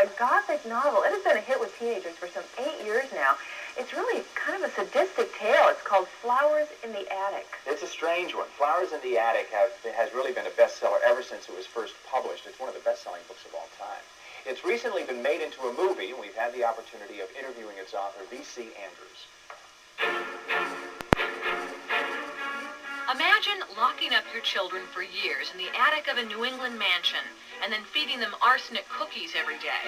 a Gothic novel. It has been a hit with teenagers for some 8 years now. It's really kind of a sadistic tale. It's called Flowers in the Attic. It's a strange one. Flowers in the Attic has really been a bestseller ever since it was first published. It's one of the best-selling books of all time. It's recently been made into a movie, and we've had the opportunity of interviewing its author, V.C. Andrews. Imagine locking up your children for years in the attic of a New England mansion and then feeding them arsenic cookies every day.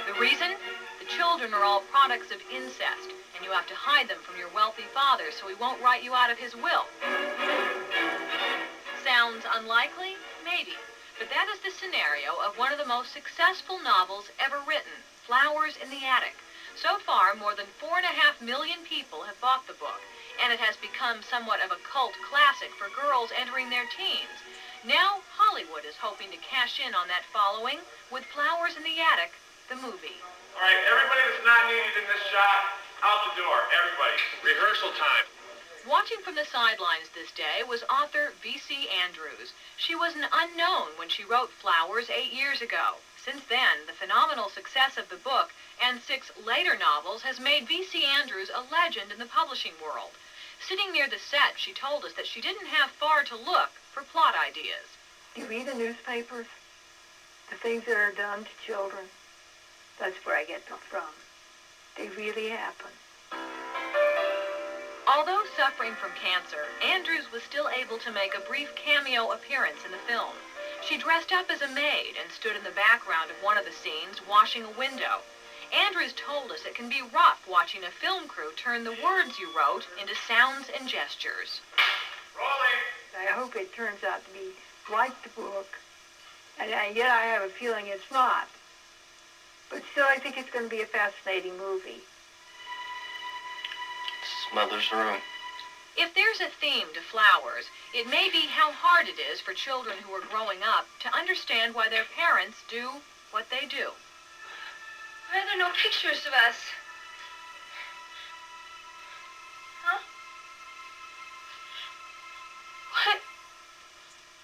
The reason? The children are all products of incest, and you have to hide them from your wealthy father so he won't write you out of his will. Sounds unlikely? Maybe. But that is the scenario of one of the most successful novels ever written, Flowers in the Attic. So far, more than 4.5 million people have bought the book, and it has become somewhat of a cult classic for girls entering their teens. Now, Hollywood is hoping to cash in on that following with Flowers in the Attic, the movie. All right, everybody that's not needed in this shot, out the door. Everybody. Rehearsal time. Watching from the sidelines this day was author V.C. Andrews. She was an unknown when she wrote Flowers 8 years ago. Since then, the phenomenal success of the book and 6 later novels has made V.C. Andrews a legend in the publishing world. Sitting near the set, she told us that she didn't have far to look for plot ideas. You read the newspapers, the things that are done to children, that's where I get them from. They really happen. Although suffering from cancer, Andrews was still able to make a brief cameo appearance in the film. She dressed up as a maid and stood in the background of one of the scenes, washing a window. Andrews told us it can be rough watching a film crew turn the words you wrote into sounds and gestures. Rolling. I hope it turns out to be like the book, and yet I have a feeling it's not. But still, I think it's going to be a fascinating movie. This is Mother's room. If there's a theme to Flowers, it may be how hard it is for children who are growing up to understand why their parents do what they do. Why are there no pictures of us? Huh?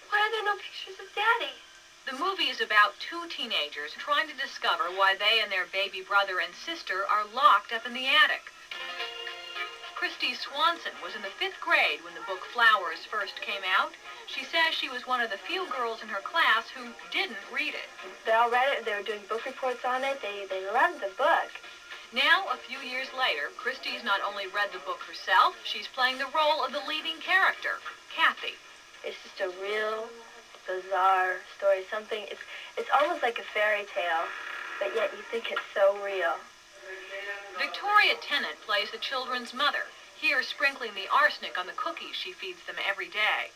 Why are there no pictures of Daddy? The movie is about 2 teenagers trying to discover why they and their baby brother and sister are locked up in the attic. Christy Swanson was in the 5th grade when the book Flowers first came out. She says she was one of the few girls in her class who didn't read it. They all read it. They were doing book reports on it. They loved the book. Now, a few years later, Christy's not only read the book herself, she's playing the role of the leading character, Kathy. It's just a real bizarre story. It's almost like a fairy tale, but yet you think it's so real. Victoria Tennant plays the children's mother, here sprinkling the arsenic on the cookies she feeds them every day.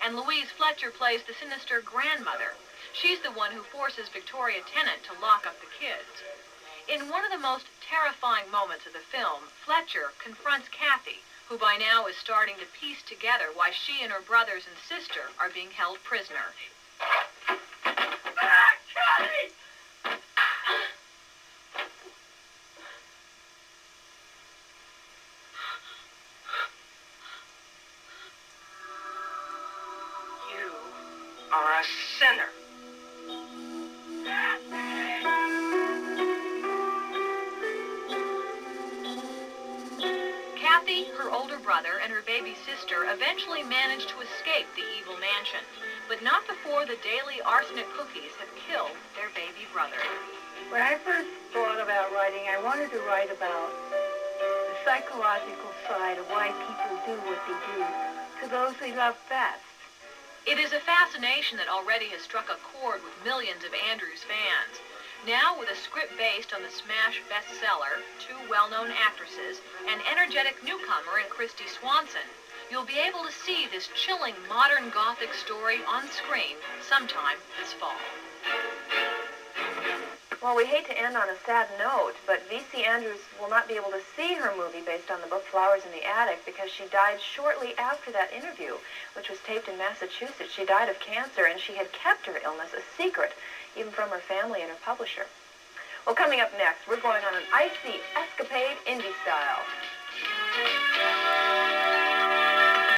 And Louise Fletcher plays the sinister grandmother. She's the one who forces Victoria Tennant to lock up the kids. In one of the most terrifying moments of the film, Fletcher confronts Kathy, who by now is starting to piece together why she and her brothers and sister are being held prisoner. Kathy! You are a sinner. Kathy, her older brother, and her baby sister eventually managed to escape the evil mansion, but not before the daily arsenic cookies have killed their baby brother. When I first thought about writing, I wanted to write about the psychological side of why people do what they do to those they love best. It is a fascination that already has struck a chord with millions of Andrews fans. Now, with a script based on the smash bestseller, 2 well-known actresses, an energetic newcomer in Christy Swanson, you'll be able to see this chilling modern Gothic story on screen sometime this fall. Well, we hate to end on a sad note, but V.C. Andrews will not be able to see her movie based on the book Flowers in the Attic because she died shortly after that interview, which was taped in Massachusetts. She died of cancer, and she had kept her illness a secret, even from her family and her publisher. Well, coming up next, we're going on an icy escapade indie style.